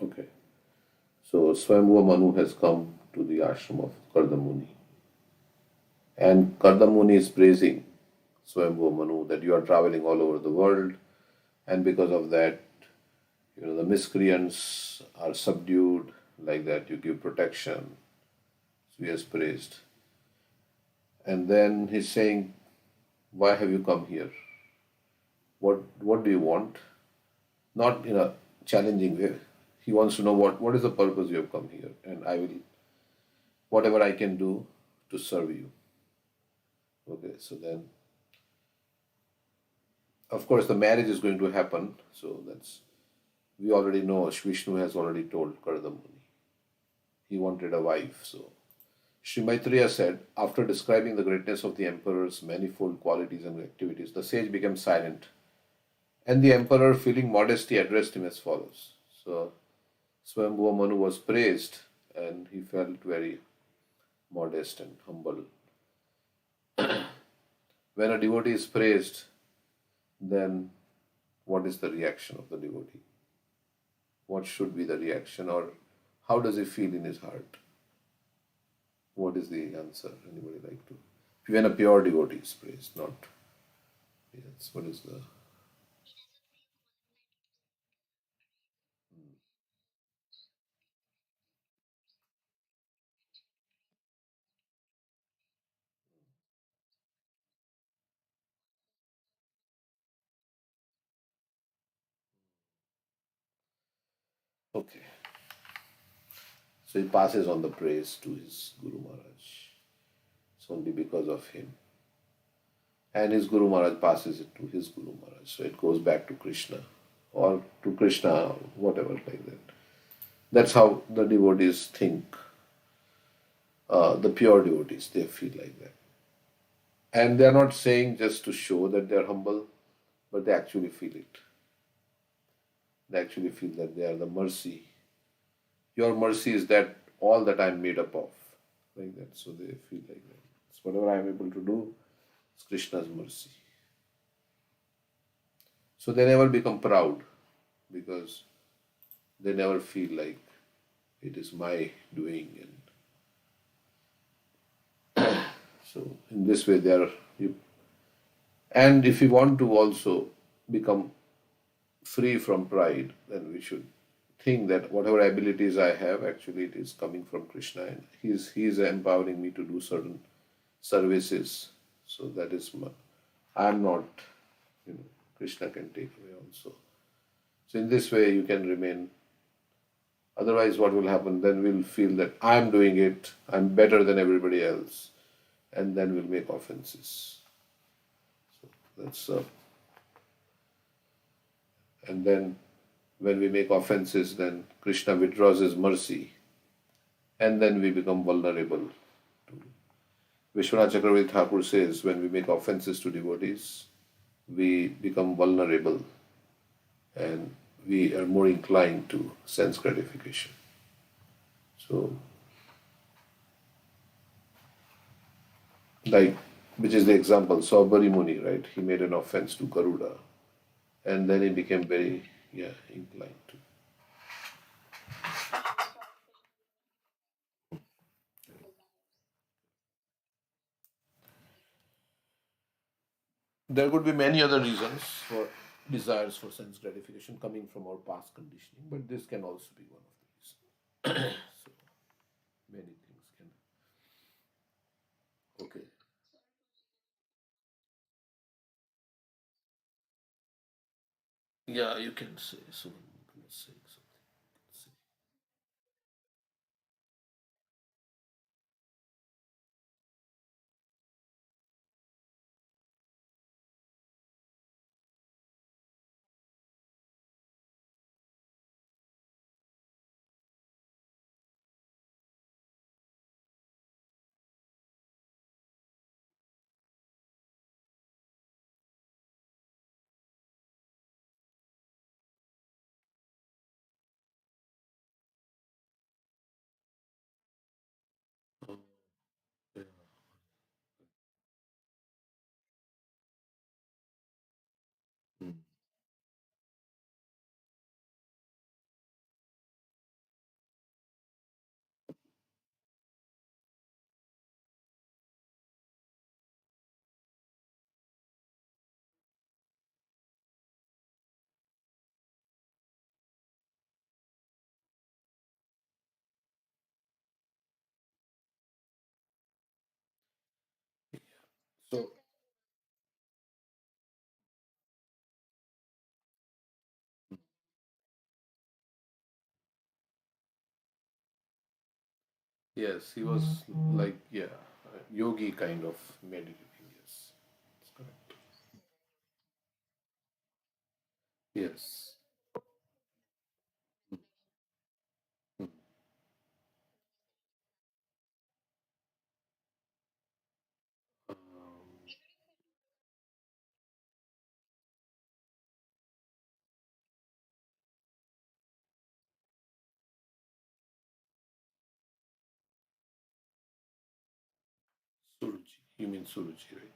Okay. So Swayambhuva Manu has come to the ashram of Kardama Muni. And Kardama Muni is praising Swayambhuva Manu that you are traveling all over the world, and because of that, the miscreants are subdued, like that, you give protection. So he has praised. And then he's saying, why have you come here? What do you want? Not in a challenging way. He wants to know what is the purpose you have come here, and I will whatever I can do to serve you. Okay, so then of course the marriage is going to happen. So that's we already know Vishnu has already told Kardamuni he wanted a wife. So Sri Maitreya said, after describing the greatness of the emperor's manifold qualities and activities, the sage became silent, and the emperor, feeling modesty, addressed him as follows. So Swayambhuva Manu was praised, and he felt very modest and humble. When a devotee is praised, then what is the reaction of the devotee? What should be the reaction, or how does he feel in his heart? What is the answer? Anybody like to? When a pure devotee is praised, not yes. What is the okay? So he passes on the praise to his Guru Maharaj. It's only because of him, and his Guru Maharaj passes it to his Guru Maharaj. So it goes back to Krishna, or to Krishna, or whatever like that. That's how the devotees think. The pure devotees, they feel like that. And they're not saying just to show that they're humble, but they actually feel it. They actually feel that they are the mercy. Your mercy is that all that I'm made up of. Like that. So they feel like that. So whatever I'm able to do, it's Krishna's mercy. So they never become proud because they never feel like it is my doing. And so in this way they are you, and if we want to also become free from pride, then we should think that whatever abilities I have, actually it is coming from Krishna, and He's empowering me to do certain services. So that is my, I'm not, Krishna can take away also. So in this way you can remain. Otherwise, what will happen? Then we'll feel that I'm doing it, I'm better than everybody else, and then we'll make offenses. So that's and then when we make offenses, then Krishna withdraws his mercy, and then we become vulnerable. Vishwanath Chakravarti Thakur says when we make offenses to devotees, we become vulnerable and we are more inclined to sense gratification. So, like, which is the example, Saubari Muni, right? He made an offense to Garuda, and then he became very, yeah, inclined to. There could be many other reasons for desires for sense gratification coming from our past conditioning, but this can also be one of the reasons. So many things can. Okay. Yeah, you can say so. Say something. So yes, he was like, yeah, a yogi kind of meditating. Yes, that's correct. Yes. Mm. Um, Suruchi. You mean Suruchi, right?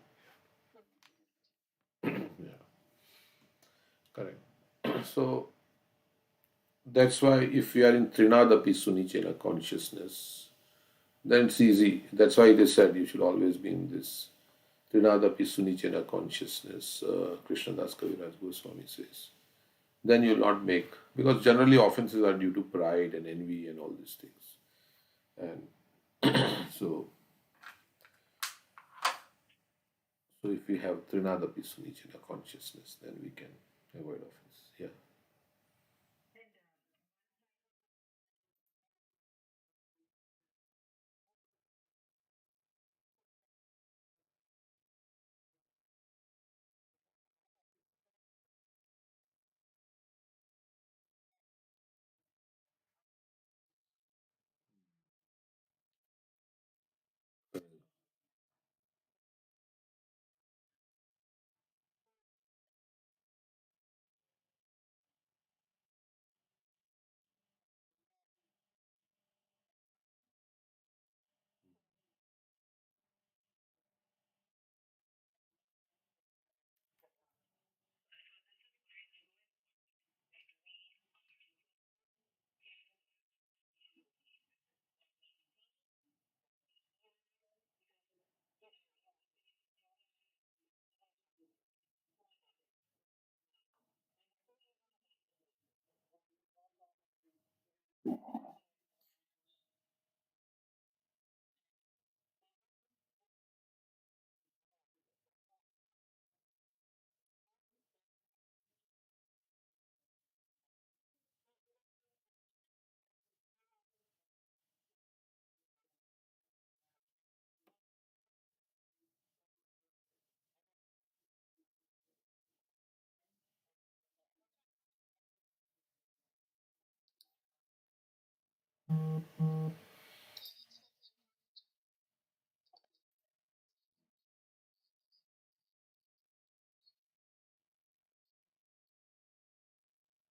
Yeah, correct. So that's why if you are in Trinadapi Sunichena consciousness, then it's easy. That's why it is said you should always be in this Trinadapi Sunichena consciousness, Krishnadas Kaviraj Goswami says. Then you'll not make, because generally offenses are due to pride and envy and all these things. And so, so if we have Trinadapi Sunichena consciousness, then we can avoid offense. Yeah.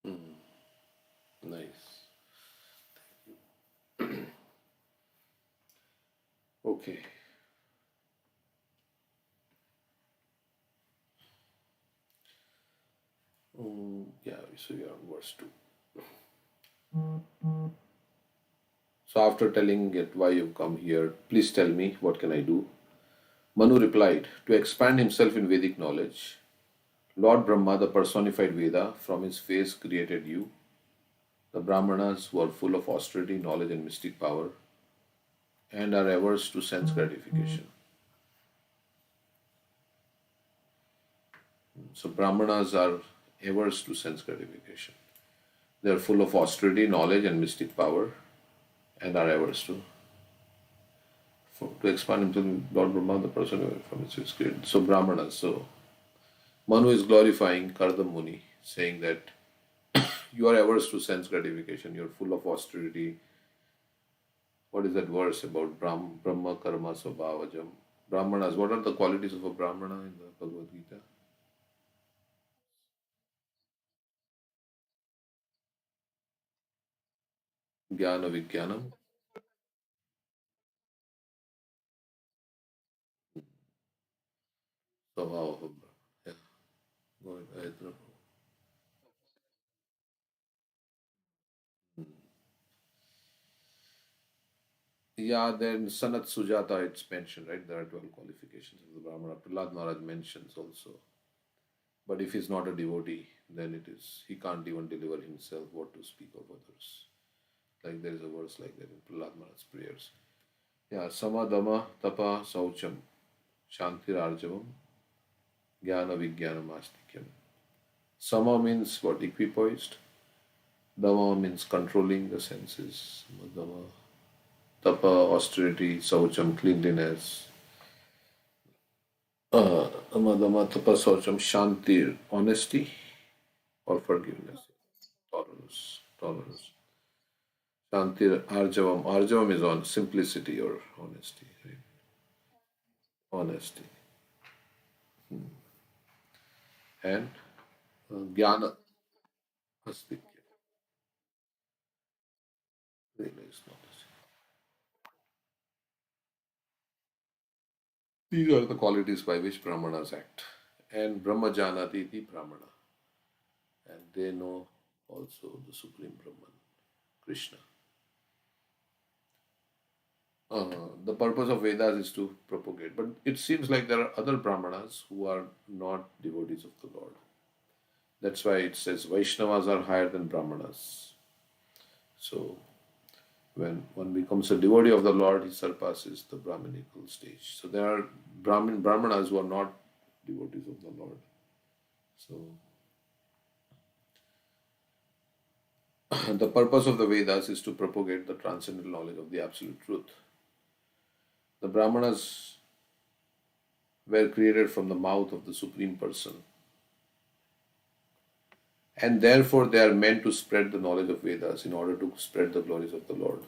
Mm, nice. Okay. Yeah, so we are on verse 2. So after telling it why you've come here, please tell me, what can I do? Manu replied, to expand himself in Vedic knowledge, Lord Brahma, the personified Veda, from his face created you. The Brahmanas, who are full of austerity, knowledge, and mystic power, and are averse to sense gratification. So, Brahmanas are averse to sense gratification. They are full of austerity, knowledge, and mystic power, and are averse to expand himself, Lord Brahma, the person from his face created. So, Brahmanas. So, Manu is glorifying Kardama Muni, saying that you are averse to sense gratification, you are full of austerity. What is that verse about Brahma Karma Swabhavajam? Brahmanas, what are the qualities of a Brahmana in the Bhagavad Gita? Jnana Vijnanam, Swabhava of a Brahmana. Yeah, go ahead. Yeah, then Sanat Sujata, it's mentioned, right? There are 12 qualifications of the Brahmana. Prahlad Maharaj mentions also. But if he's not a devotee, then it is, he can't even deliver himself, what to speak of others. Like there is a verse like that in Prahlad Maharaj's prayers. Yeah, Samadama Tapa Saucham Shantir Arjavam, Jnana Vijnanam Astikyam. Sama means what? Equipoised. Dama means controlling the senses. Dama, tapa, austerity, saucham, cleanliness. Dama, tapa, saucham, shantir, honesty or forgiveness. Tolerance. Tolerance. Shantir, arjavam. Arjavam is on simplicity or honesty. Right? Honesty. And jnana, astikya. Realize knowledge. These are the qualities by which Brahmanas act. And Brahma Janati iti Brahmana. And they know also the Supreme Brahman, Krishna. The purpose of Vedas is to propagate. But it seems like there are other Brahmanas who are not devotees of the Lord. That's why it says Vaishnavas are higher than Brahmanas. So when one becomes a devotee of the Lord, he surpasses the Brahminical stage. So there are Brahmanas who are not devotees of the Lord. So the purpose of the Vedas is to propagate the transcendental knowledge of the absolute truth. The Brahmanas were created from the mouth of the Supreme Person, and therefore they are meant to spread the knowledge of Vedas in order to spread the glories of the Lord.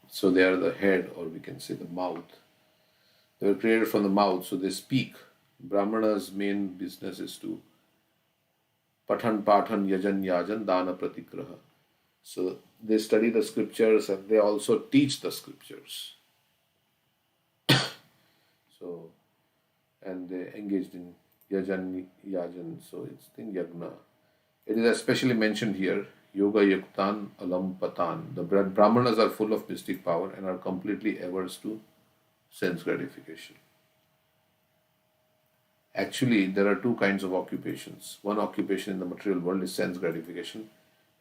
So they are the head, or we can say the mouth. They were created from the mouth, so they speak. Brahmanas' main business is to pathan pathan yajan yajan dana pratigraha. So they study the scriptures and they also teach the scriptures. So and they engaged in yajan, so it's in yagna. It is especially mentioned here, yoga yuktan alam patan. The Brahmanas are full of mystic power and are completely averse to sense gratification. Actually, there are two kinds of occupations. One occupation in the material world is sense gratification,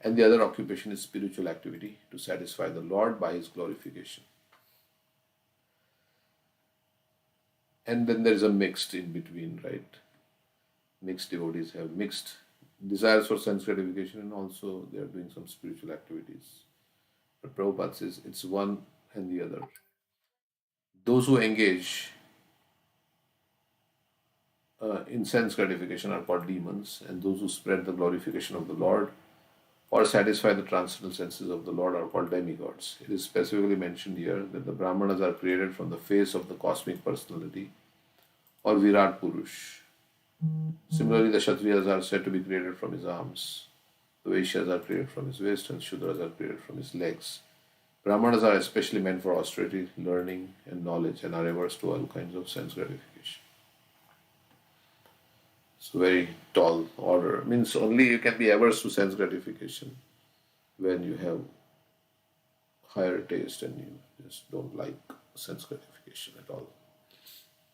and the other occupation is spiritual activity to satisfy the Lord by His glorification. And then there is a mixed in between, right? Mixed devotees have mixed desires for sense gratification and also they are doing some spiritual activities. But Prabhupada says it's one and the other. Those who engage in sense gratification are called demons, and those who spread the glorification of the Lord or satisfy the transcendental senses of the Lord are called demigods. It is specifically mentioned here that the Brahmanas are created from the face of the cosmic personality or Virat Purush. Similarly, the Kshatriyas are said to be created from his arms, the Vaishyas are created from his waist, and Shudras are created from his legs. Brahmanas are especially meant for austerity, learning, and knowledge, and are averse to all kinds of sense gratification. It's a very tall order. Means only you can be averse to sense gratification when you have higher taste and you just don't like sense gratification at all.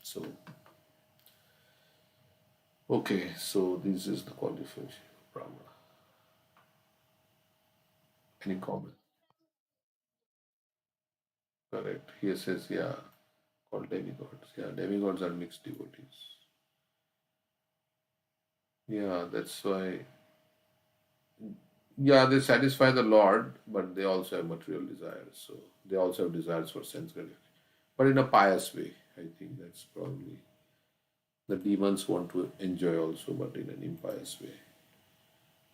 So, okay, so this is the qualification of Brahmana. Any comment? Correct. Here says, yeah, called demigods. Yeah, demigods are mixed devotees. Yeah, that's why. Yeah, they satisfy the Lord, but they also have material desires. So they also have desires for sense gratification, but in a pious way. I think that's probably the demons want to enjoy also, but in an impious way.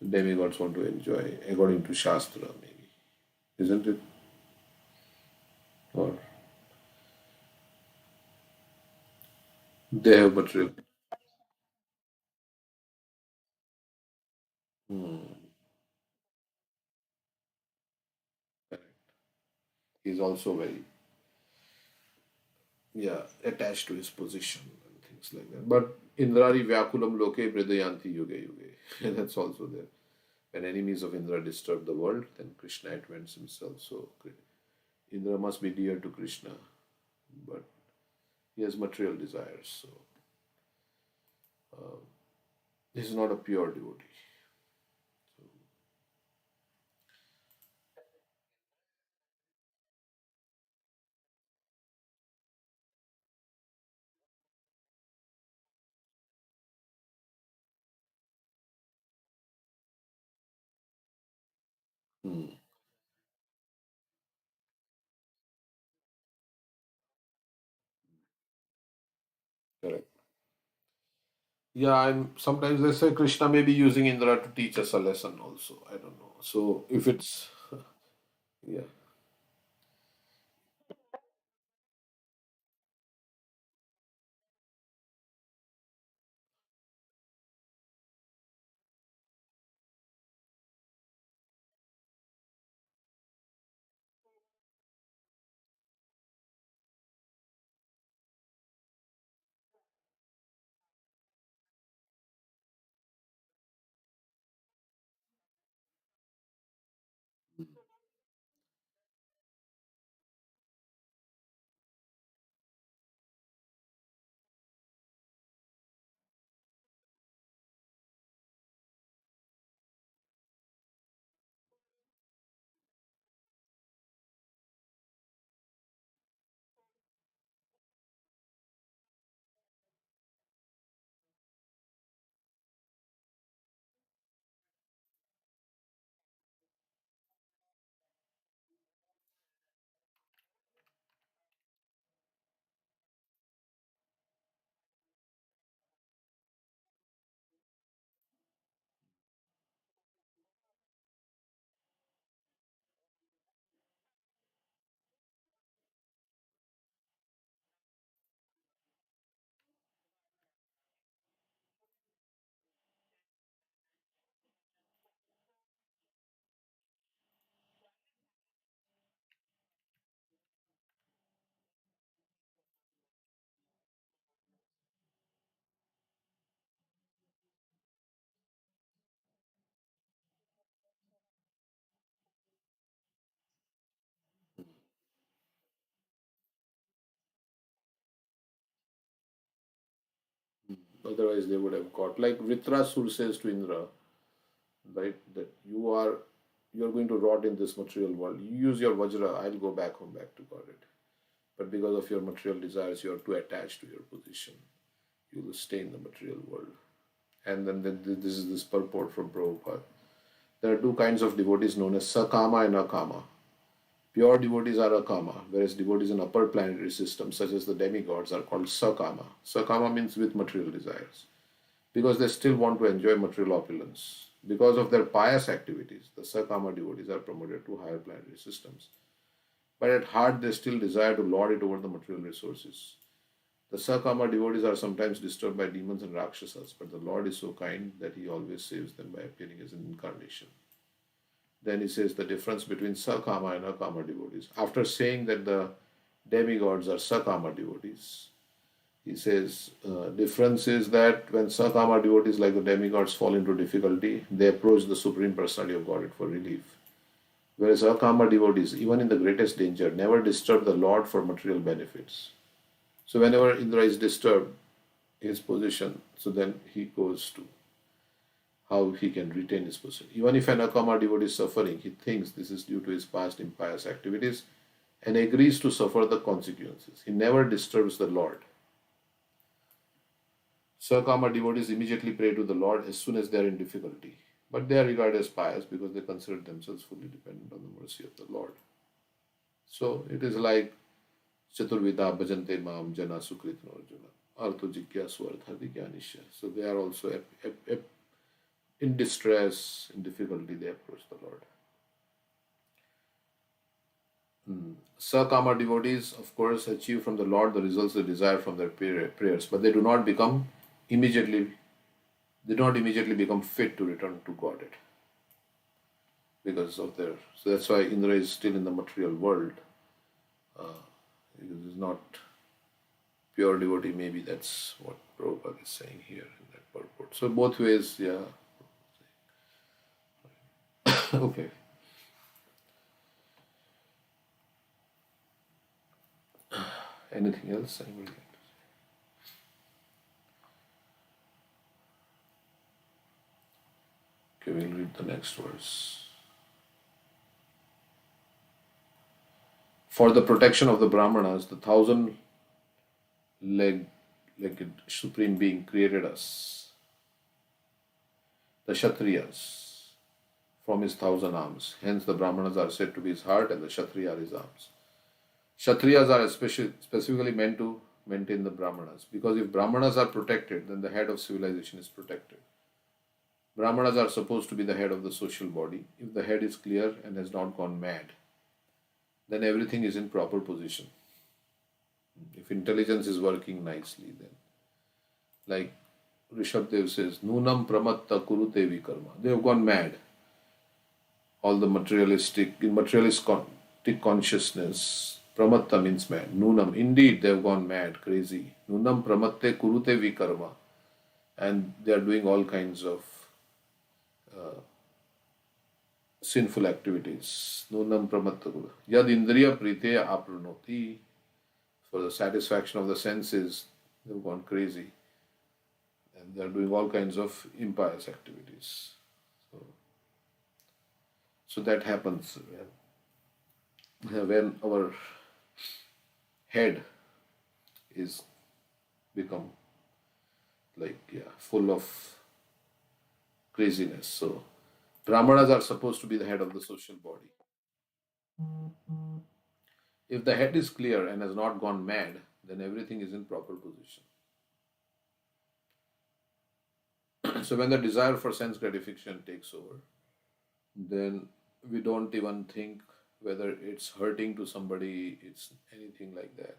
The demigods want to enjoy according to Shastra, maybe, isn't it? Or they have material. Hmm. Correct. He's also very, yeah, attached to his position and things like that. But Indrari Vyakulam Loke Bridayanti Yuge Yuge. That's also there. When enemies of Indra disturb the world, then Krishna advents himself. So Indra must be dear to Krishna, but he has material desires. So this is not a pure devotee. Hmm. Correct. Yeah, and sometimes they say Krishna may be using Indra to teach us a lesson also. I don't know. So if it's, yeah. Otherwise, they would have got like Vritrasur says to Indra, right? That you're going to rot in this material world. You use your Vajra, I'll go back home, back to God. But because of your material desires, you are too attached to your position. You will stay in the material world. And then this is this purport from Prabhupada. There are two kinds of devotees known as Sakama and Akama. Pure devotees are Akama, whereas devotees in upper planetary systems, such as the demigods, are called Sakama. Sakama means with material desires, because they still want to enjoy material opulence. Because of their pious activities, the Sakama devotees are promoted to higher planetary systems. But at heart, they still desire to lord it over the material resources. The Sakama devotees are sometimes disturbed by demons and Rakshasas, but the Lord is so kind that He always saves them by appearing as an incarnation. Then he says the difference between Sakama and Akama devotees. After saying that the demigods are Sakama devotees, he says difference is that when Sakama devotees like the demigods fall into difficulty, they approach the Supreme Personality of Godhead for relief. Whereas Akama devotees, even in the greatest danger, never disturb the Lord for material benefits. So whenever Indra is disturbed, his position, so then he goes to how he can retain his position. Even if an Akama devotee is suffering, he thinks this is due to his past impious activities and agrees to suffer the consequences. He never disturbs the Lord. Sakama devotees immediately pray to the Lord as soon as they are in difficulty. But they are regarded as pious because they consider themselves fully dependent on the mercy of the Lord. So it is like Chaturvida bhajante mam jana sukritno arjuna. Artho jikyasu arthadi jnanisya. So they are also in distress, in difficulty, they approach the Lord. Sakama devotees, of course, achieve from the Lord the results they desire from their prayers, but they do not become immediately. They do not immediately become fit to return to Godhead because of their. So that's why Indra is still in the material world. Because he's not pure devotee. Maybe that's what Prabhupada is saying here in that purport. So both ways, yeah. Okay. Anything else? Anybody? Okay, we'll read the next verse. For the protection of the Brahmanas, the legged Supreme Being created us, the Kshatriyas, from his 1,000 arms. Hence, the Brahmanas are said to be his heart and the Kshatriya are his arms. Kshatriyas are specifically meant to maintain the Brahmanas, because if Brahmanas are protected, then the head of civilization is protected. Brahmanas are supposed to be the head of the social body. If the head is clear and has not gone mad, then everything is in proper position. If intelligence is working nicely, then, like Rishabdev says, Nunam pramatta kurute vikarma. They have gone mad. All the materialistic consciousness, pramatta means mad. Nunam, indeed, they have gone mad, crazy. Nunam pramatte kurute vikarma. And they are doing all kinds of sinful activities. Nunam pramatta kuru. Yad indriya priteya apranoti. For the satisfaction of the senses, they have gone crazy. And they are doing all kinds of impious activities. So that happens when our head is become full of craziness. So Brahmanas are supposed to be the head of the social body. If the head is clear and has not gone mad, then everything is in proper position. So when the desire for sense gratification takes over, then we don't even think whether it's hurting to somebody, it's anything like that.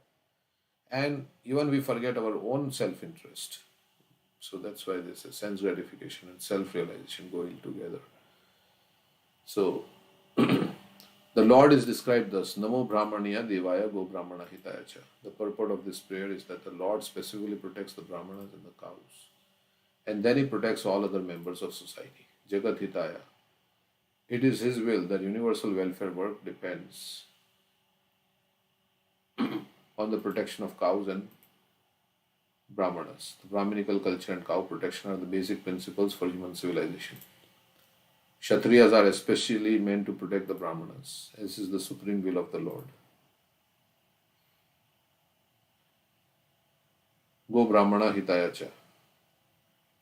And even we forget our own self-interest. So that's why this is sense gratification and self-realization going together. So the Lord is described thus, Namo Brahmaniya Devaya Go Brahmana Hitaya Cha. The purport of this prayer is that the Lord specifically protects the Brahmanas and the cows. And then He protects all other members of society. Jagat Hitaya. It is His will that universal welfare work depends on the protection of cows and Brahmanas. The Brahminical culture and cow protection are the basic principles for human civilization. Kshatriyas are especially meant to protect the Brahmanas. This is the supreme will of the Lord. Go Brahmana Hitaya Cha.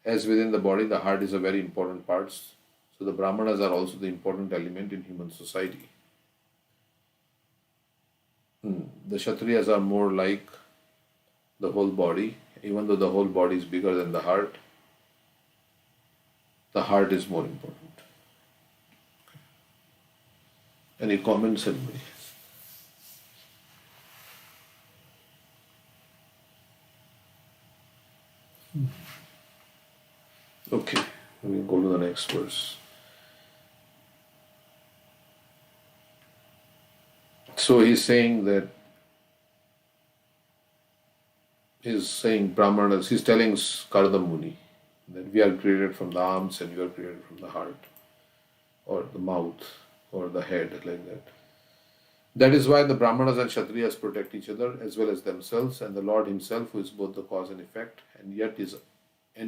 As within the body, the heart is a very important part, so the Brahmanas are also the important element in human society. The Kshatriyas are more like the whole body. Even though the whole body is bigger than the heart is more important. Any comments, anybody? Okay, we go to the next verse. So he's saying Brahmanas, he's telling Kardama Muni that we are created from the arms and you are created from the heart or the mouth or the head, like that. That is why the Brahmanas and Kshatriyas protect each other as well as themselves, and the Lord Himself, who is both the cause and effect and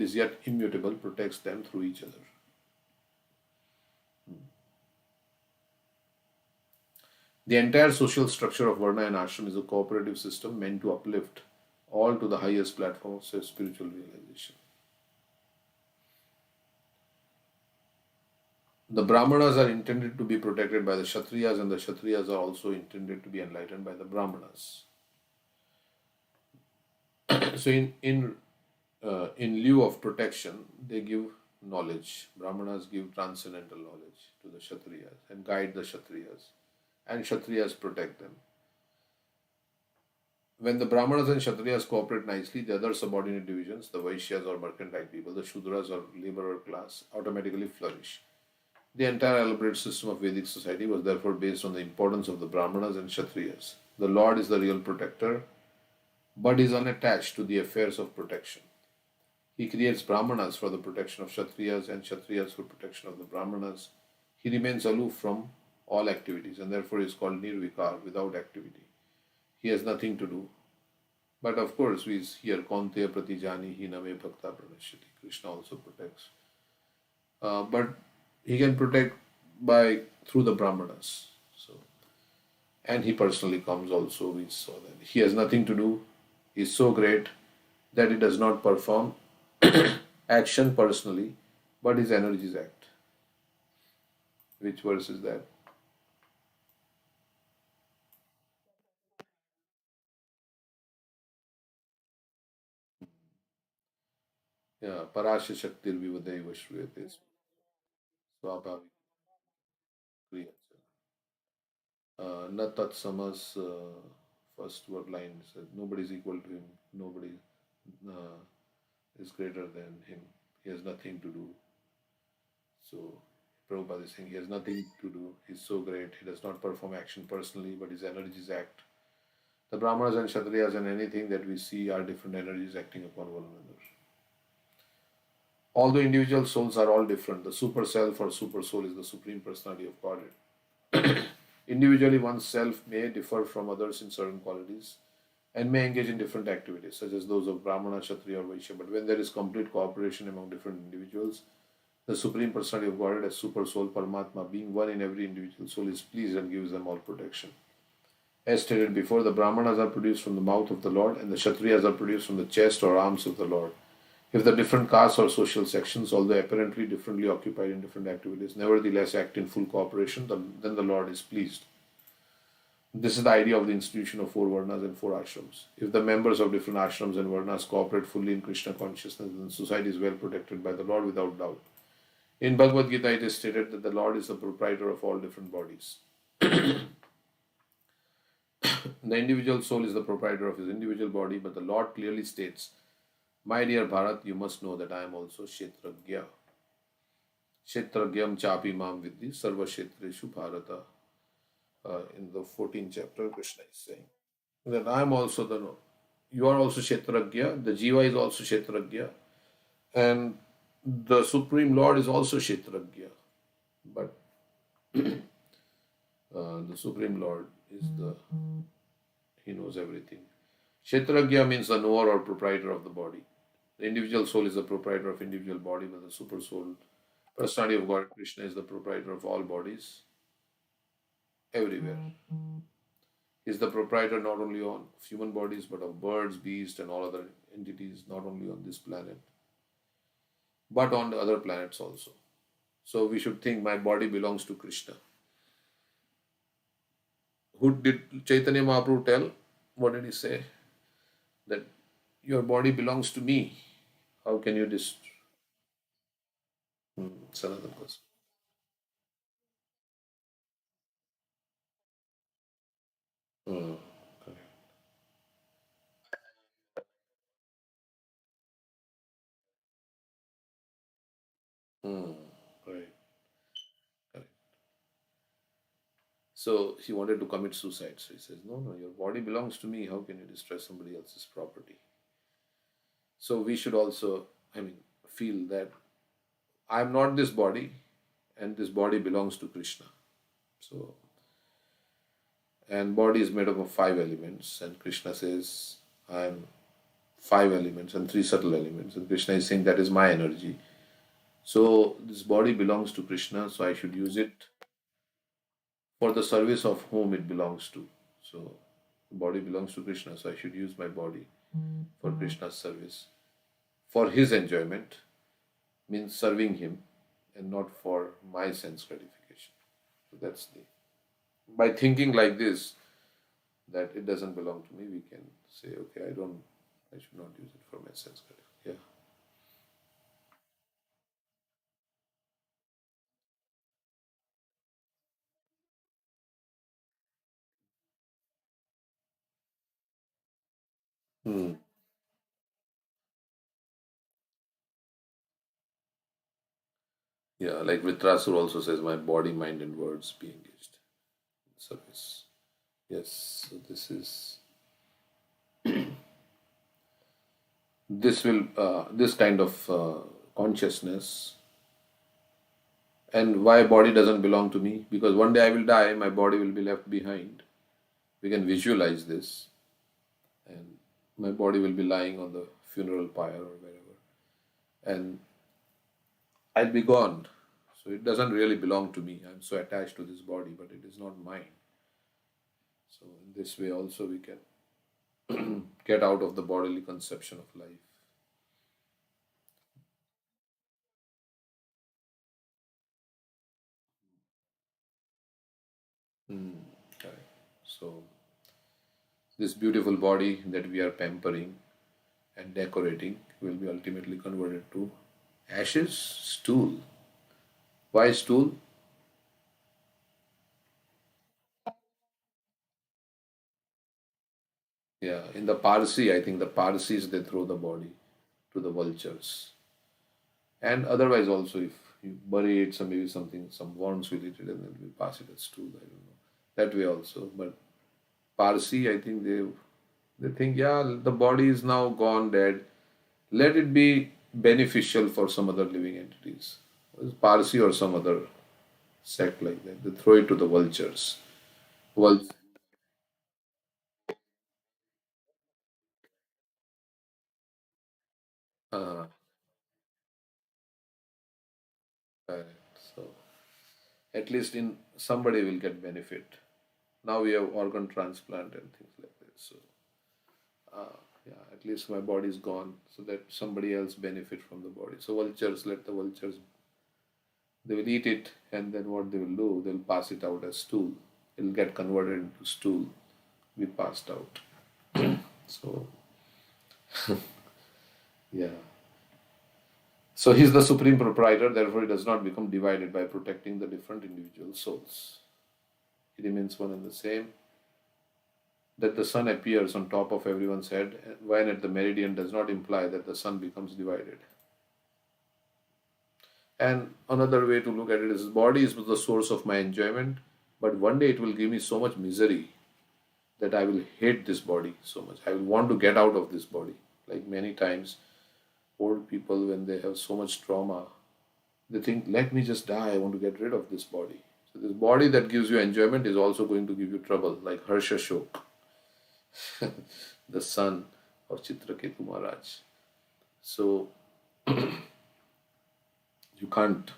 is yet immutable, protects them through each other. The entire social structure of Varna and Ashram is a cooperative system meant to uplift all to the highest platform of spiritual realization. The Brahmanas are intended to be protected by the Kshatriyas, and the Kshatriyas are also intended to be enlightened by the Brahmanas. So in lieu of protection, they give knowledge. Brahmanas give transcendental knowledge to the Kshatriyas and guide the Kshatriyas, and Kshatriyas protect them. When the Brahmanas and Kshatriyas cooperate nicely, the other subordinate divisions, the Vaishyas or mercantile people, the Shudras or laborer class, automatically flourish. The entire elaborate system of Vedic society was therefore based on the importance of the Brahmanas and Kshatriyas. The Lord is the real protector, but is unattached to the affairs of protection. He creates Brahmanas for the protection of Kshatriyas and Kshatriyas for protection of the Brahmanas. He remains aloof from all activities and therefore is called Nirvikar, without activity. He has nothing to do. But of course, we hear Kaunteya Pratijani Hi Name Bhakta Pranashyati. Krishna also protects. But he can protect through the Brahmanas. And he personally comes also. We saw that he has nothing to do. He is so great that he does not perform action personally, but his energies act. Which verse is that? Yeah, Parasya Shaktir Vivadeva Shruyate Swabhavik Kriya. Na Tat Samas, first word line says, nobody is equal to him, nobody uh, is greater than him, he has nothing to do. So, Prabhupada is saying he has nothing to do, he's so great, he does not perform action personally, but his energies act. The Brahmanas and Kshatriyas and anything that we see are different energies acting upon one another. Although individual souls are all different, the super self or super soul is the supreme personality of Godhead. Individually, one's self may differ from others in certain qualities and may engage in different activities, such as those of Brahmana, Kshatriya, or Vaishya. But when there is complete cooperation among different individuals, the Supreme Personality of Godhead, as Super Soul Paramatma, being one in every individual soul, is pleased and gives them all protection. As stated before, the Brahmanas are produced from the mouth of the Lord, and the Kshatriyas are produced from the chest or arms of the Lord. If the different castes or social sections, although apparently differently occupied in different activities, nevertheless act in full cooperation, then the Lord is pleased. This is the idea of the institution of four varnas and four ashrams. If the members of different ashrams and varnas cooperate fully in Krishna consciousness, then society is well protected by the Lord without doubt. In Bhagavad Gita, it is stated that the Lord is the proprietor of all different bodies. The individual soul is the proprietor of his individual body, but the Lord clearly states, my dear Bharat, you must know that I am also Kshetragya. Kshetragyam chapi mam vidhi sarva kshetreshu Bharata. In the 14th chapter, Krishna is saying that I am also you are also Kshetragya, the Jiva is also Kshetragya, and the Supreme Lord is also Kshetragya. But the Supreme Lord is he knows everything. Kshetragya means the knower or proprietor of the body. The individual soul is the proprietor of individual body, but the super soul, personality of God, Krishna, is the proprietor of all bodies everywhere. He is the proprietor not only of human bodies, but of birds, beasts, and all other entities, not only on this planet, but on the other planets also. So we should think my body belongs to Krishna. Who did Chaitanya Mahaprabhu tell? What did he say? That your body belongs to me. How can you Sanatana Goswami. Hmm. Correct. Hmm. Right. Correct. So he wanted to commit suicide. So he says, no, no, your body belongs to me. How can you destroy somebody else's property? So we should also, feel that I am not this body and this body belongs to Krishna. So, and body is made up of five elements, and Krishna says, I am five elements and three subtle elements. And Krishna is saying that is my energy. So this body belongs to Krishna, so I should use it for the service of whom it belongs to. So the body belongs to Krishna, so I should use my body for Krishna's service. For his enjoyment means serving him and not for my sense gratification. So that's the by thinking like this, that it doesn't belong to me, we can say, okay, I should not use it for my sense gratification. Yeah. Yeah, like Vitrasur also says, my body, mind, and words be engaged in service. Yes, so this kind of consciousness, and why body doesn't belong to me, because one day I will die, my body will be left behind. We can visualize this, and my body will be lying on the funeral pyre or wherever, and I'll be gone. So it doesn't really belong to me. I'm so attached to this body, but it is not mine. So in this way also we can get out of the bodily conception of life. Correct. So this beautiful body that we are pampering and decorating will be ultimately converted to ashes, stool. Why stool? Yeah, in the Parsi, I think the Parsis they throw the body to the vultures, and otherwise also if you bury it, some maybe something, some worms will eat it, and then we pass it as stool. I don't know that way also, but Parsi, I think they think yeah, the body is now gone, dead. Let it be beneficial for some other living entities. Parsi or some other sect like that. They throw it to the vultures. Well, uh, so at least in somebody will get benefit. Now we have organ transplant and things like that. So yeah, at least my body is gone, so that somebody else benefit from the body. So vultures, let the vultures, they will eat it, and then what they will do, they'll pass it out as stool. It'll get converted into stool. We passed out. So yeah. So he's the supreme proprietor, therefore he does not become divided by protecting the different individual souls. He remains one and the same. That the sun appears on top of everyone's head when at the meridian does not imply that the sun becomes divided. And another way to look at it is body is the source of my enjoyment, but one day it will give me so much misery that I will hate this body so much. I will want to get out of this body. Like many times, old people, when they have so much trauma, they think, let me just die, I want to get rid of this body. So, this body that gives you enjoyment is also going to give you trouble, like Harsha Shok, the son of Chitraketu Maharaj. So, you can't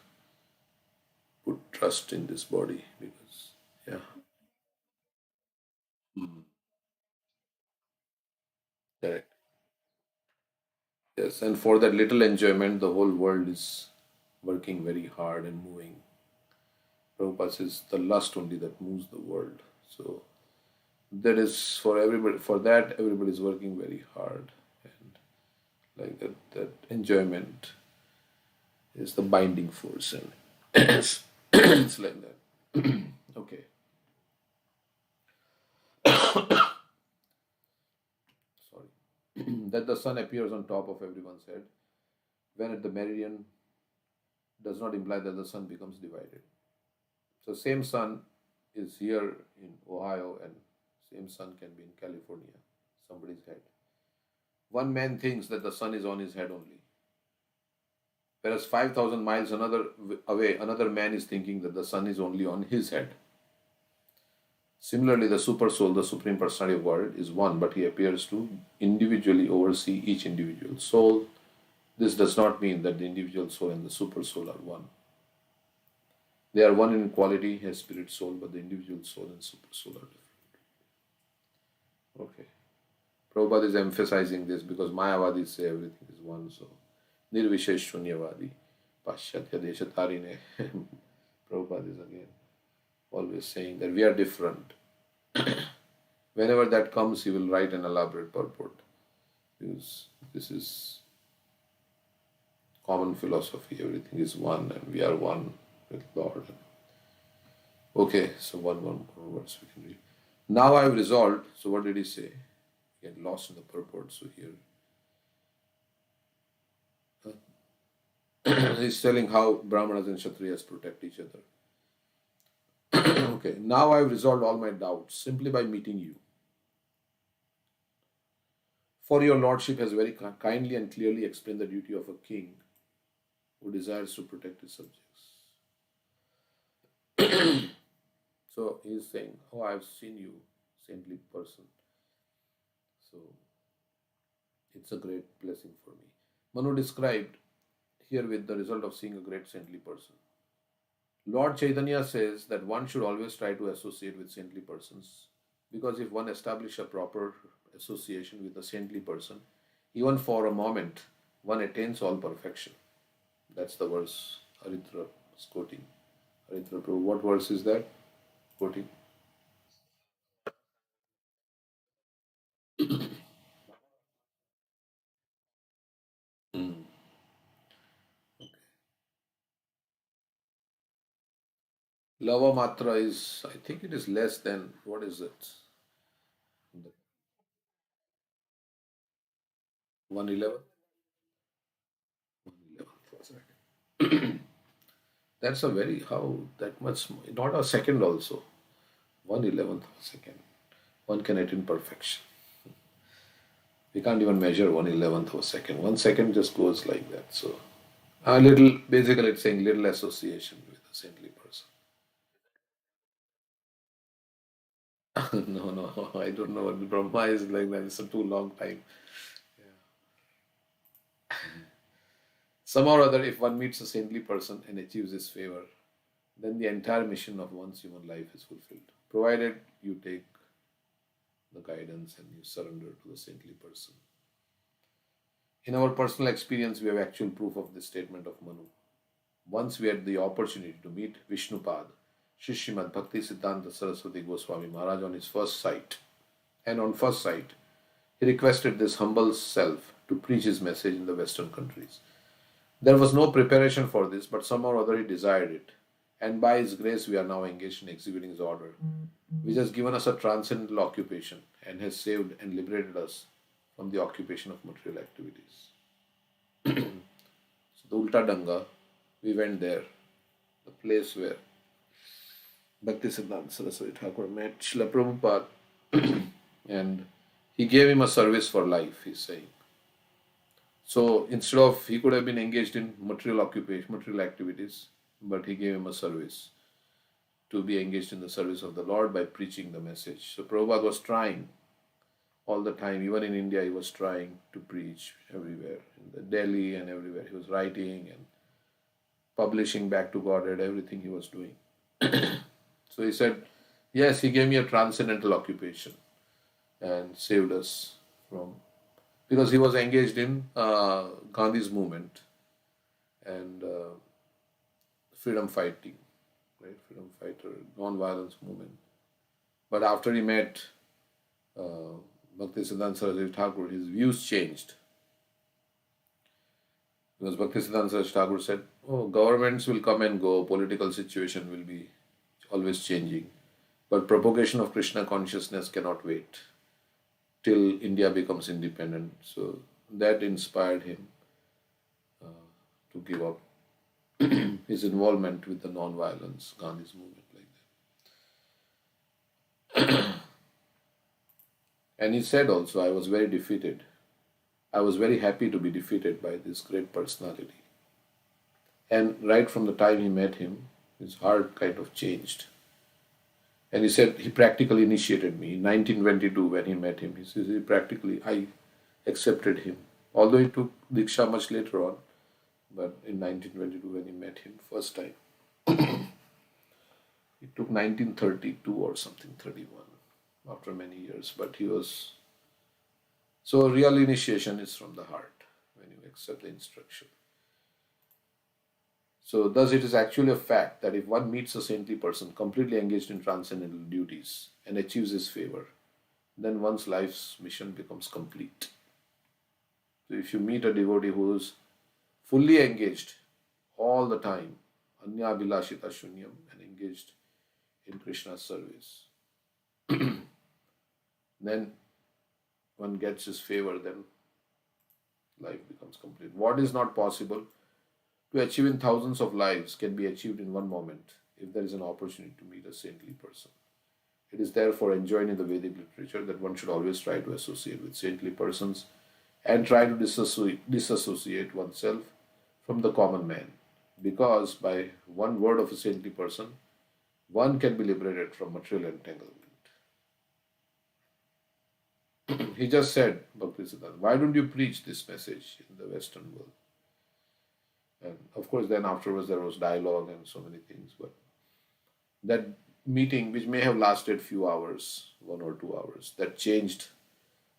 put trust in this body because, yeah. Mhm. Correct. Yes, and for that little enjoyment, the whole world is working very hard and moving. Prabhupada says the lust only that moves the world. So that is for everybody. For that, everybody is working very hard, and like that enjoyment is the binding force, and it's like that. Okay, sorry. That the sun appears on top of everyone's head when at the meridian does not imply that the sun becomes divided. So same sun is here in Ohio, and same sun can be in California, somebody's head. One man thinks that the sun is on his head only, whereas 5,000 miles away, another man is thinking that the sun is only on his head. Similarly, the super soul, the supreme personality of God, is one, but he appears to individually oversee each individual soul. This does not mean that the individual soul and the super soul are one. They are one in quality as spirit soul, but the individual soul and super soul are different. Okay. Prabhupada is emphasizing this because Mayavadis say everything is one, so Nirvishesh Shunyavadi, Paschatya Deshatarine. Prabhupada is again always saying that we are different. Whenever that comes, he will write an elaborate purport. Because this is common philosophy, everything is one and we are one with Lord. Okay, so one more words we can read. Now I have resolved, so what did he say? Get lost in the purport. So here he's telling how Brahmanas and Kshatriyas protect each other. Okay, now I've resolved all my doubts simply by meeting you. For your lordship has very kindly and clearly explained the duty of a king who desires to protect his subjects. So he's saying, oh, I've seen you, saintly person. So it's a great blessing for me. Manu described here with the result of seeing a great saintly person. Lord Chaitanya says that one should always try to associate with saintly persons because if one establishes a proper association with a saintly person, even for a moment, one attains all perfection. That's the verse Aritra is quoting. Aritra Prabhu, what verse is that? Quoting. Lava Matra is, I think it is less than, what is it? 111? 111 for a second. That's a very, how, that much, not a second also. 111th of a second. One can attain perfection. We can't even measure 111th of a second. 1 second just goes like that. So, a little, basically, it's saying little association with a saintly person. No, no, I don't know what Brahma is like that. It's a too long time. Somehow or other, if one meets a saintly person and achieves his favor, then the entire mission of one's human life is fulfilled, provided you take the guidance and you surrender to the saintly person. In our personal experience, we have actual proof of this statement of Manu. Once we had the opportunity to meet Vishnupad, Sri Srimad Bhakti Siddhanta Saraswati Goswami Maharaj on his first sight. And on first sight, he requested this humble self to preach his message in the Western countries. There was no preparation for this, but somehow or other he desired it. And by his grace, we are now engaged in executing his order, which has given us a transcendental occupation and has saved and liberated us from the occupation of material activities. So, the Ulta Danga, we went there, the place where Bhaktisiddhanta Saraswati Thakur met Srila Prabhupada, and he gave him a service for life, he's saying. So instead of, he could have been engaged in material occupation, material activities, but he gave him a service to be engaged in the service of the Lord by preaching the message. So Prabhupada was trying all the time, even in India, he was trying to preach everywhere, in the Delhi and everywhere. He was writing and publishing back to Godhead, everything he was doing. So he said, yes, he gave me a transcendental occupation and saved us from, because he was engaged in Gandhi's movement and freedom fighting, right? Freedom fighter, non-violence movement. But after he met Bhaktisiddhanta Saraswati Thakur, his views changed. Because Bhaktisiddhanta Saraswati Thakur said, oh, governments will come and go, political situation will be always changing. But propagation of Krishna consciousness cannot wait till India becomes independent. So that inspired him to give up his involvement with the non-violence, Gandhi's movement like that. And he said also, I was very defeated. I was very happy to be defeated by this great personality. And right from the time he met him, his heart kind of changed. And he said he practically initiated me. In 1922, when he met him, he says he practically, I accepted him. Although he took Diksha much later on, but in 1922, when he met him first time, it took 1932 or something, 31, after many years. But he was, so real initiation is from the heart when you accept the instruction. So thus it is actually a fact that if one meets a saintly person completely engaged in transcendental duties and achieves his favor, then one's life's mission becomes complete. So if you meet a devotee who is fully engaged all the time, anya bilashita shunyam, and engaged in Krishna's service, then one gets his favor, then life becomes complete. What is not possible to achieve in thousands of lives can be achieved in one moment if there is an opportunity to meet a saintly person. It is therefore enjoined in the Vedic literature that one should always try to associate with saintly persons and try to disassociate oneself from the common man, because by one word of a saintly person, one can be liberated from material entanglement. He just said, Bhaktisiddhanta, why don't you preach this message in the Western world? And of course, then afterwards there was dialogue and so many things. But that meeting, which may have lasted few hours, 1 or 2 hours, that changed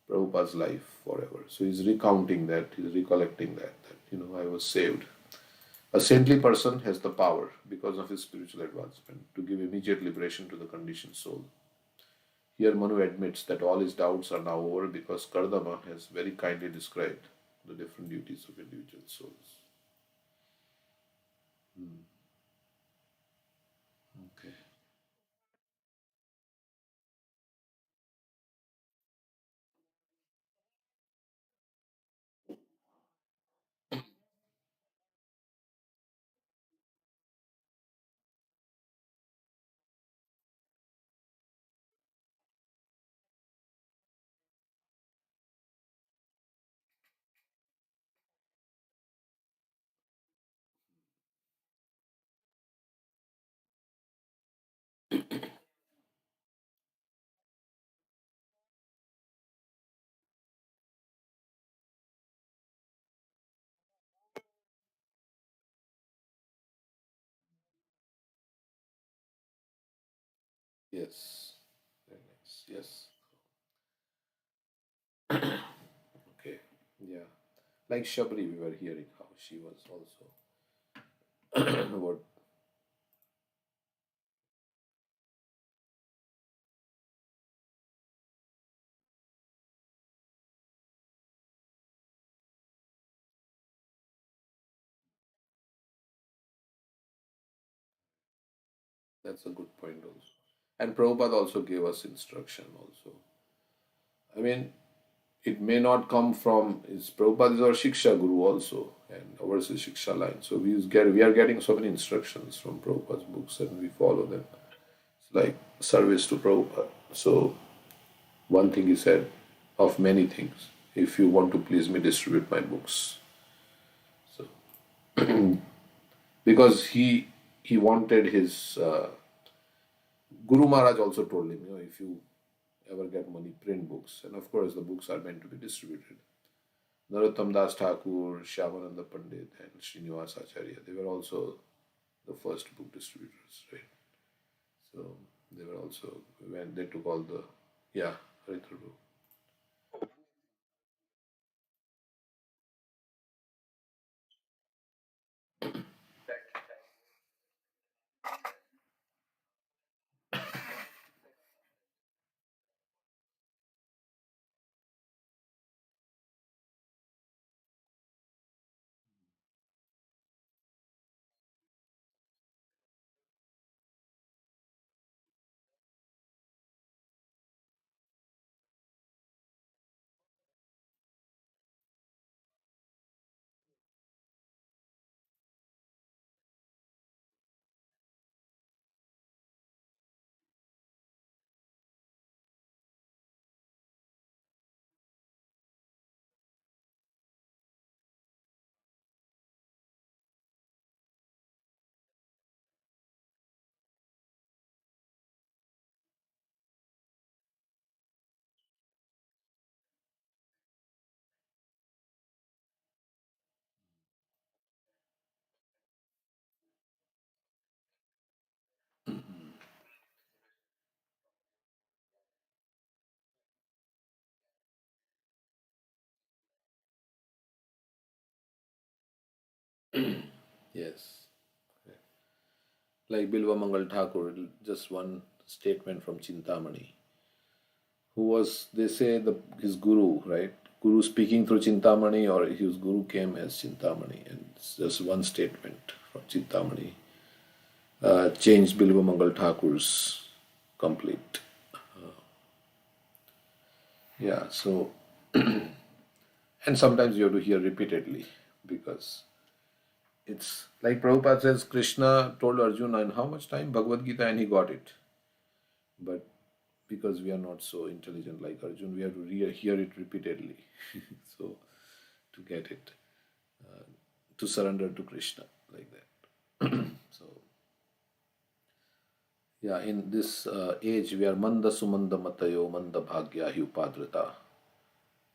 Prabhupada's life forever. So he's recounting that, he's recollecting that I was saved. A saintly person has the power, because of his spiritual advancement, to give immediate liberation to the conditioned soul. Here Manu admits that all his doubts are now over because Kardama has very kindly described the different duties of individual souls. Okay. Yes. Very nice. Yes. Okay. Yeah. Like Shabri, we were hearing how she was also what. That's a good point also. And Prabhupada also gave us instruction also. I mean, it may not come from his Prabhupada is our Shiksha Guru also, and ours is Shiksha line. So we are getting so many instructions from Prabhupada's books and we follow them. It's like service to Prabhupada. So one thing he said of many things. If you want to please me, distribute my books. So because he wanted his Guru Maharaj also told him, if you ever get money, print books, and of course the books are meant to be distributed. Narottam Das Thakur, Shyamananda Pandit, and Srinivas Acharya, they were also the first book distributors, right? So they were also when they took all the yeah, Haritra book. Yes, like Bilva Mangal Thakur, just one statement from Chintamani, who was they say his guru, right? Guru speaking through Chintamani, or his guru came as Chintamani, and it's just one statement from Chintamani changed Bilva Mangal Thakur's complete. Yeah, so and sometimes you have to hear repeatedly because it's like Prabhupada says Krishna told Arjuna in how much time? Bhagavad Gita, and he got it. But because we are not so intelligent like Arjun, we have to hear it repeatedly. So to get it, to surrender to Krishna like that. So yeah, in this age we are manda sumanda matayo manda bhagya upadrita.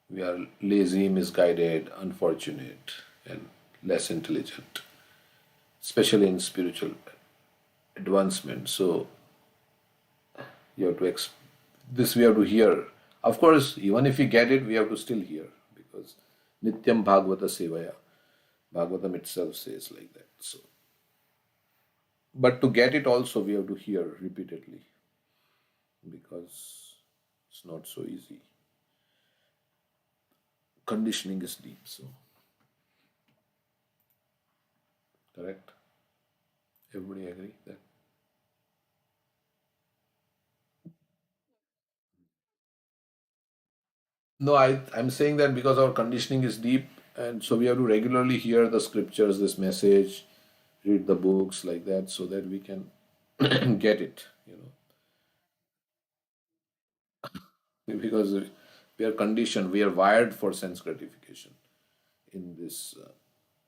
We are lazy, misguided, unfortunate, and less intelligent, especially in spiritual advancement. So you have to this we have to hear. Of course, even if we get it, we have to still hear because Nityam Bhagavata Sevaya. Bhagavatam itself says like that. So, but to get it also we have to hear repeatedly because it's not so easy. Conditioning is deep. So, correct. Everybody agree that. No, I'm saying that because our conditioning is deep, and so we have to regularly hear the scriptures, this message, read the books like that, so that we can get it, because we are conditioned, we are wired for sense gratification in this,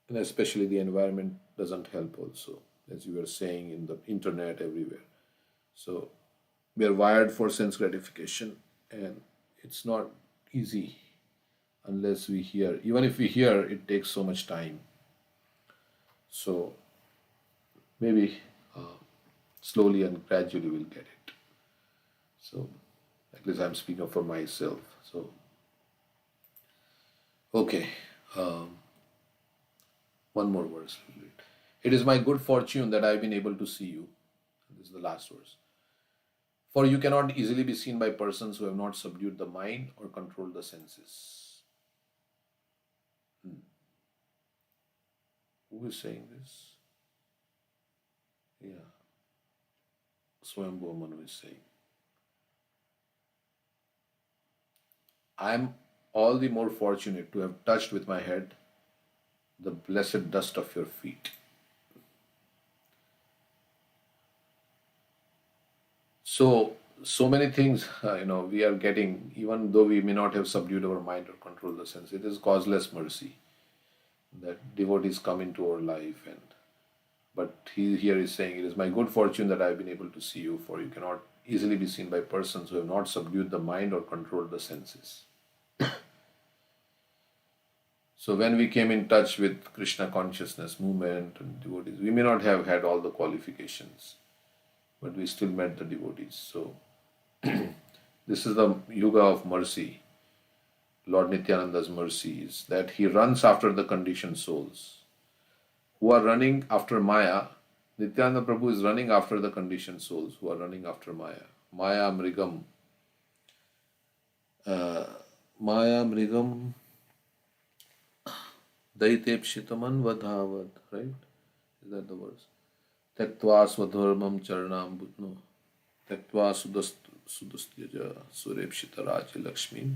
and especially the environment doesn't help also, as you were saying in the internet everywhere. So we are wired for sense gratification, and it's not easy unless we hear. Even if we hear, it takes so much time. So maybe slowly and gradually we'll get it. So at least I'm speaking for myself. So okay, um, one more verse. It is my good fortune that I've been able to see you. This is the last verse. For you cannot easily be seen by persons who have not subdued the mind or controlled the senses. Who is saying this? Yeah, Swayambhu Manu is saying. I am all the more fortunate to have touched with my head the blessed dust of your feet. So many things, we are getting, even though we may not have subdued our mind or controlled the sense. It is causeless mercy that devotees come into our life, but he here is saying, it is my good fortune that I have been able to see you, for you cannot easily be seen by persons who have not subdued the mind or controlled the senses. So when we came in touch with Krishna consciousness movement and devotees, we may not have had all the qualifications, but we still met the devotees. So this is the yuga of mercy. Lord Nityananda's mercy is that he runs after the conditioned souls who are running after Maya. Nityananda Prabhu is running after the conditioned souls who are running after Maya. Maya Mrigam. Maya Mrigam Daitepshitaman Vadhavad. Right? Is that the verse? Tektva Swadharmam Charanam Bhutno. Tektva Sudastyaja Surepshita Raja Lakshmin.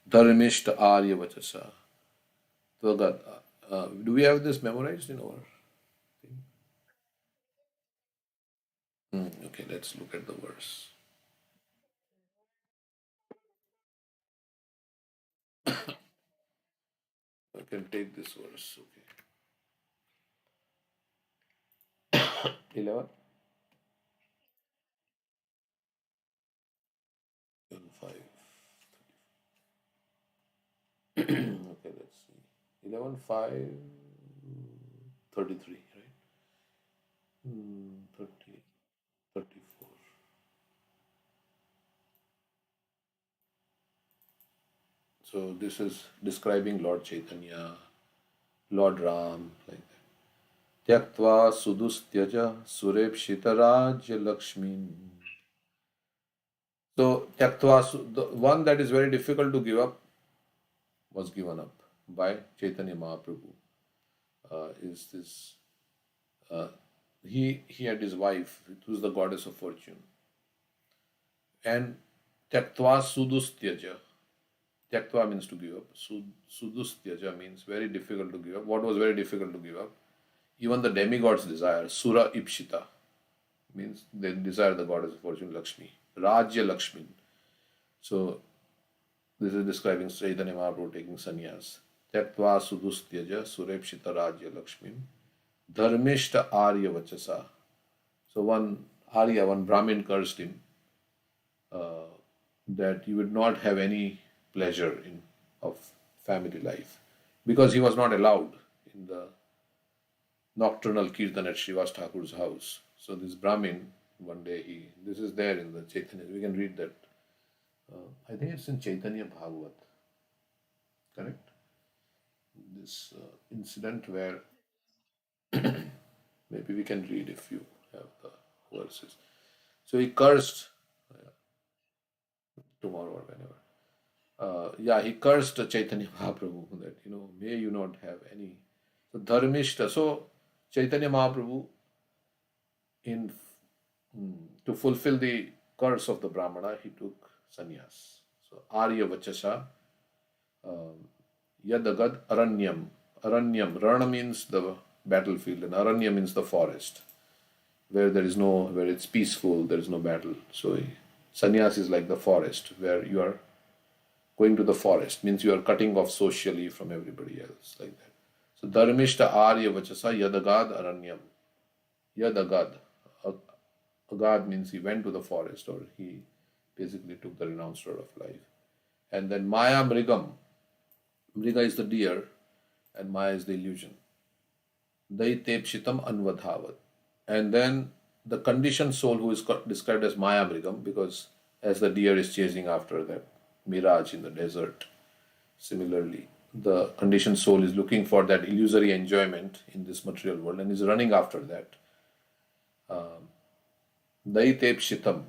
Dharmishta Arya Vachasa. Do we have this memorized in our thing? Okay, let's look at the verse. I can take this verse. Okay. 11 and 5. Okay, let's see. 11, 5, 33, right? 30, 34. So this is describing Lord Chaitanya, Lord Ram, like that. Tyaktva sudustyaja surepshitarajya lakshmin. So Tyaktva, the one that is very difficult to give up was given up by Chaitanya Mahaprabhu. Is this he had his wife, who is the goddess of fortune, and Tyaktva sudustyaja. Tyaktva means to give up. Sudustyaja means very difficult to give up. What was very difficult to give up? Even the demigods desire. Sura Ipshita means they desire the goddess of fortune, Lakshmi. Rajya Lakshmi. So this is describing Chaitanya Mahaprabhu taking sannyas. Tyaktva sudustyaja surepshita rajya Lakshmi. Dharmishta Arya Vachasa. So one Arya, one Brahmin cursed him that he would not have any pleasure of family life because he was not allowed in the nocturnal kirtan at Srivas Thakur's house. So this Brahmin, one day this is there in the Chaitanya, we can read that. I think it's in Chaitanya Bhagavat, correct? This incident where maybe we can read if you have the verses. So he cursed tomorrow or whenever. He cursed Chaitanya Mahaprabhu that, may you not have any. So Dharmishta. So Chaitanya Mahaprabhu, in to fulfill the curse of the Brahmana, he took sannyas. So Arya Vachasa, Yadagad Aranyam. Aranyam. Rana means the battlefield, and Aranya means the forest, where it's peaceful, there is no battle. So sannyas is like the forest, where you are going to the forest, means you are cutting off socially from everybody else, like that. So Dharmishta Arya Vachasa Yadagad Aranyam. Yadagad. Agad means he went to the forest, or he basically took the renounced road of life. And then Maya Mrigam. Mriga is the deer, and Maya is the illusion. Daitepshitam Anvadhavat. And then the conditioned soul, who is described as Maya Mrigam, because as the deer is chasing after that mirage in the desert. Similarly, the conditioned soul is looking for that illusory enjoyment in this material world and is running after that. Daite Pshitam,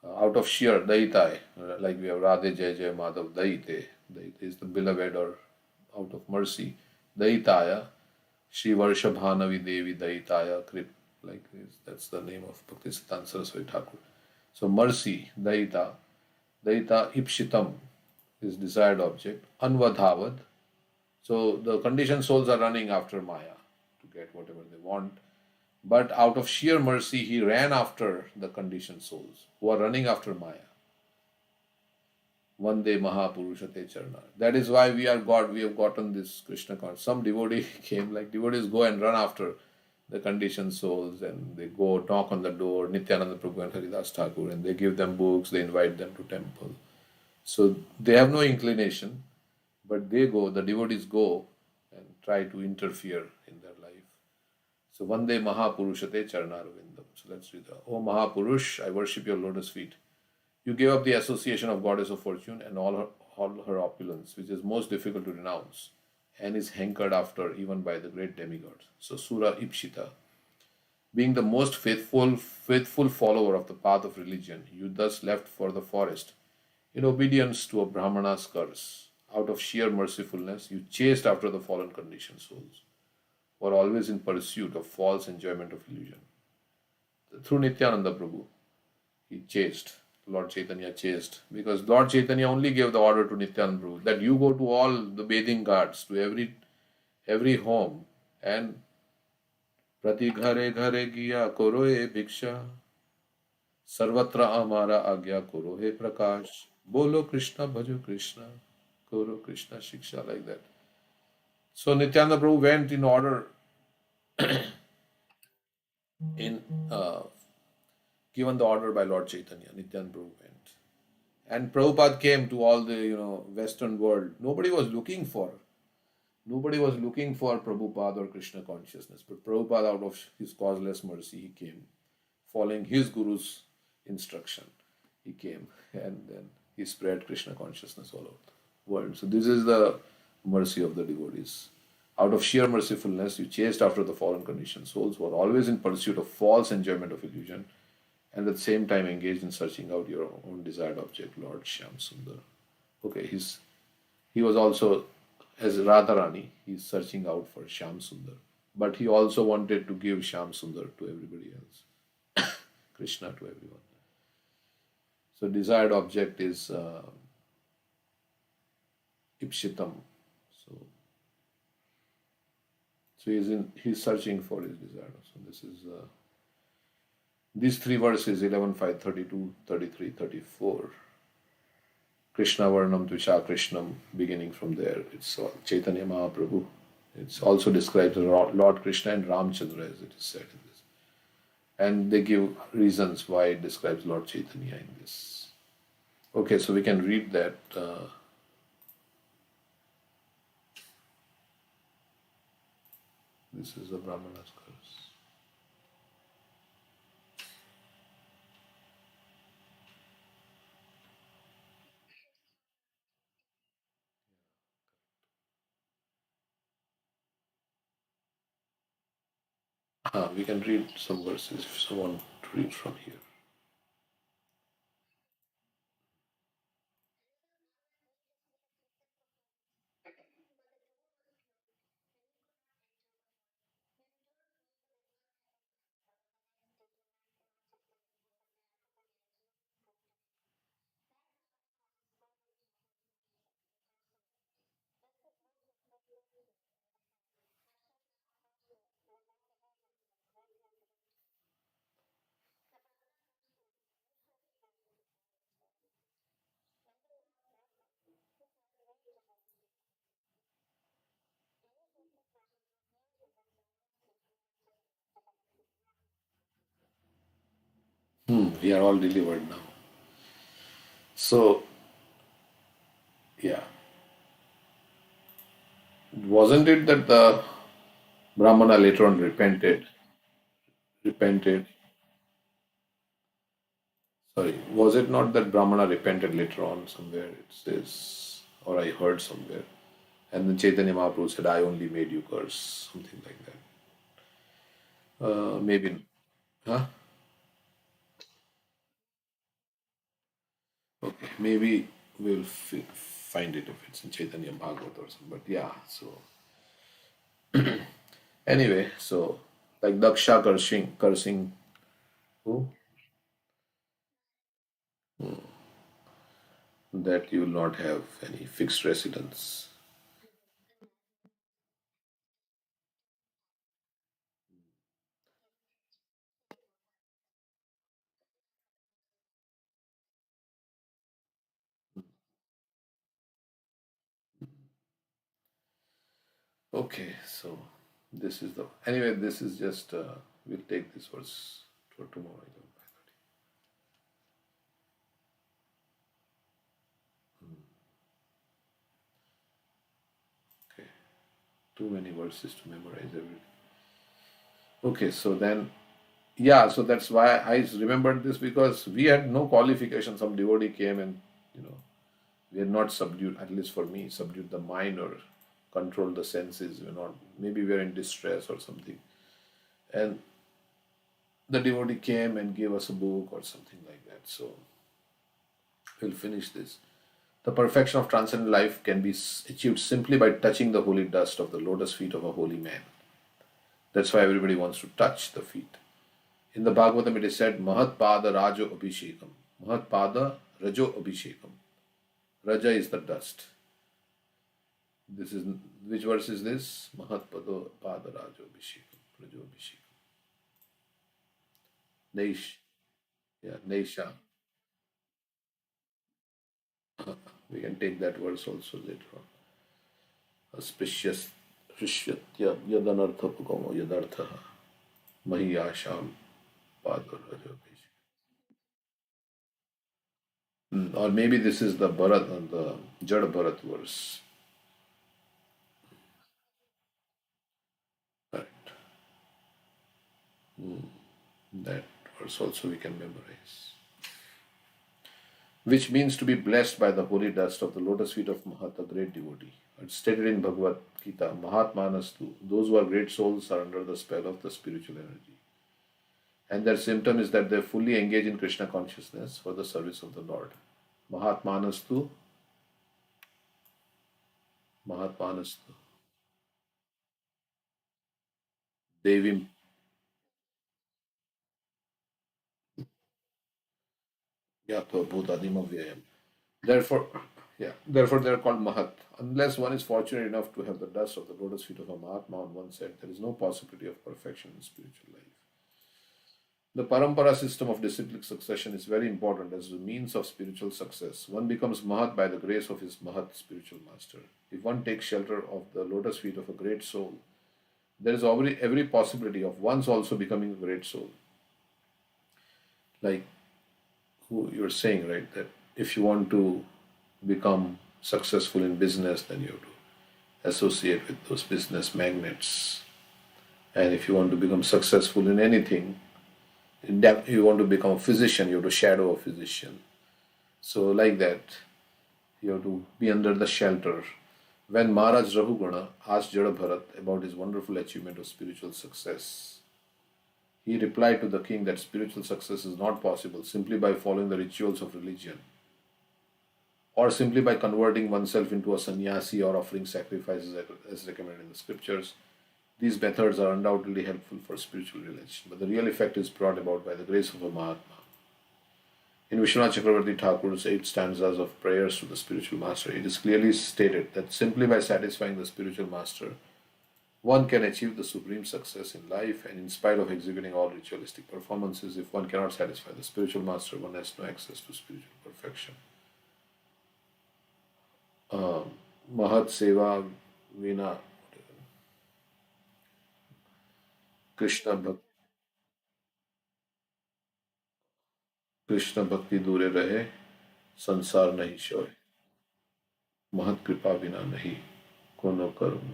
out of sheer Daitai, like we have Radhe Jai Jai Madhav Daite. Daite is the beloved or out of mercy. Daitaya, Shri Varshabhanavi Devi Daitaya Krip, like this, that's the name of Bhaktisiddhanta Saraswati Thakur. So mercy, Daita, Daita Ipshitam is desired object, Anvadhavad. So the conditioned souls are running after Maya to get whatever they want. But out of sheer mercy, he ran after the conditioned souls who are running after Maya. Vande Mahapurushate Charna. That is why we are God. We have gotten this Krishna consciousness. Some devotee came, like devotees go and run after the conditioned souls, and they go knock on the door, Nityananda Prabhu and Haridas Thakur, and they give them books, they invite them to temple. So they have no inclination, but they go, the devotees go and try to interfere in their life. So Vande Mahapurushate Charnarvindam. So let's read that. O Mahapurush, I worship your lotus feet. You gave up the association of goddess of fortune and all her opulence, which is most difficult to renounce, and is hankered after even by the great demigods. So Sura Ipshita. Being the most faithful follower of the path of religion, you thus left for the forest in obedience to a Brahmana's curse. Out of sheer mercifulness, you chased after the fallen conditioned souls, who are always in pursuit of false enjoyment of illusion. Through Nityananda Prabhu, he chased. Lord Chaitanya chased, because Lord Chaitanya only gave the order to Nityananda Prabhu that you go to all the bathing ghats, to every home, and Prati ghare ghare giya koro e bhiksha, sarvatra amara agya koro he prakash, bolo Krishna bhajo Krishna, koro Krishna shiksha, like that. So Nityananda Prabhu went in order, in given the order by Lord Chaitanya. Nityananda Prabhu went. And Prabhupada came to all the Western world. Nobody was looking for Prabhupada or Krishna consciousness. But Prabhupada, out of his causeless mercy, he came, following his guru's instruction. He came and then he spread Krishna consciousness all over the world. So this is the mercy of the devotees. Out of sheer mercifulness, you chased after the fallen conditioned souls who are always in pursuit of false enjoyment of illusion, and at the same time engaged in searching out your own desired object, Lord Shyam Sundar. Okay, he was also, as Radharani, he's searching out for Shyam Sundar. But he also wanted to give Shyam Sundar to everybody else, Krishna to everyone. So desired object is Ipshitam. So he's searching for his desire. So this is these three verses, 11, 5, 32, 33, 34. Krishna Varnam Tvisha Krishnam, beginning from there. It's Chaitanya Mahaprabhu. It's also described as Lord Krishna and Ramchandra, as it is said in this. And they give reasons why it describes Lord Chaitanya in this. Okay, so we can read that. This is the Brahmana's curse. We can read some verses if someone to read from here. We are all delivered now. So, yeah. Wasn't it that the Brahmana later on repented? Sorry, was it not that Brahmana repented later on somewhere? It says, or I heard somewhere. And then Chaitanya Mahaprabhu said, I only made you curse. Something like that. Maybe. Huh? Okay. Maybe we'll find it if it's in Chaitanya Bhagavat or something. But yeah, so anyway, so like Daksha cursing who? That you will not have any fixed residence. Okay, so this is the anyway. This is just we'll take this verse for tomorrow. I don't know. Okay, too many verses to memorize everything. Okay, so then yeah, so that's why I remembered this because we had no qualification. Some devotee came and you know we had not subdued, at least for me, subdued the mind or controlled the senses. We're not maybe we're in distress or something, and the devotee came and gave us a book or something like that. So we'll finish this. The perfection of transcendent life can be achieved simply by touching the holy dust of the lotus feet of a holy man. That's why everybody wants to touch the feet. In the Bhagavatam, it is said, Mahat Pada Rajo Abhishekam. Mahat Pada Rajo Abhishekam. Raja is the dust. This is which verse is this? Mahat Pada Rajo Abhishekam. Rajo Abhishekam. Naish. Yeah, Naisha. We can take that verse also later on. Auspicious Rishvatya Yadanarthapagamo Yadartha Mahiyasham Pada Rajo Abhishekam. Or maybe this is the Bharat and the Jad Bharat verse. Correct. That verse also we can memorize. Which means to be blessed by the holy dust of the lotus feet of Mahat, a great devotee. It's stated in Bhagavad Gita, Mahatmanastu, those who are great souls are under the spell of the spiritual energy. And their symptom is that they fully engage in Krishna consciousness for the service of the Lord. Mahatmanastu, Mahatmanastu, Devim, Yato Bhutadimavyayam. Therefore, yeah, therefore they are called Mahat. Unless one is fortunate enough to have the dust of the lotus feet of a Mahatma on one side, there is no possibility of perfection in spiritual life. The parampara system of disciplic succession is very important as a means of spiritual success. One becomes Mahat by the grace of his Mahat spiritual master. If one takes shelter of the lotus feet of a great soul, there is every possibility of one's also becoming a great soul. Like who you're saying, right? That if you want to become successful in business, then you have to associate with those business magnates. And if you want to become successful in anything, you want to become a physician, you have to shadow a physician. So, like that, you have to be under the shelter. When Maharaj Rahugana asked Jada Bharat about his wonderful achievement of spiritual success, he replied to the king that spiritual success is not possible simply by following the rituals of religion or simply by converting oneself into a sannyasi or offering sacrifices as recommended in the scriptures. These methods are undoubtedly helpful for spiritual realization, but the real effect is brought about by the grace of a Mahatma. In Vishwanath Chakravarti Thakur's 8 stanzas of prayers to the spiritual master, it is clearly stated that simply by satisfying the spiritual master, one can achieve the supreme success in life, and in spite of executing all ritualistic performances, if one cannot satisfy the spiritual master, one has no access to spiritual perfection. Mahat Seva Vina Krishna Bhakti Krishna भक्ति दूरे रहे संसार नहीं सोए महत कृपा बिना नहीं कोनो करुण.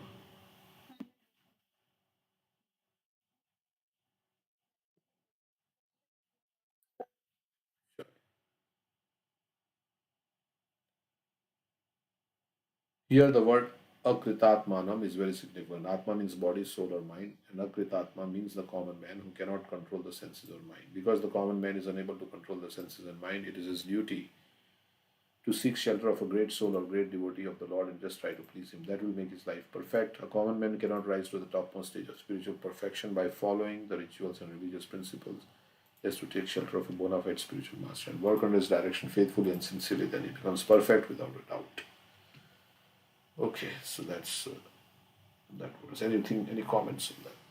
Here the word akritatmanam is very significant. Atma means body, soul or mind, and akritatma means the common man who cannot control the senses or mind. Because the common man is unable to control the senses and mind, it is his duty to seek shelter of a great soul or great devotee of the Lord and just try to please him. That will make his life perfect. A common man cannot rise to the topmost stage of spiritual perfection by following the rituals and religious principles. He has to take shelter of a bona fide spiritual master and work under his direction faithfully and sincerely. Then he becomes perfect without a doubt. Okay, so that's that was anything. Any comments on that?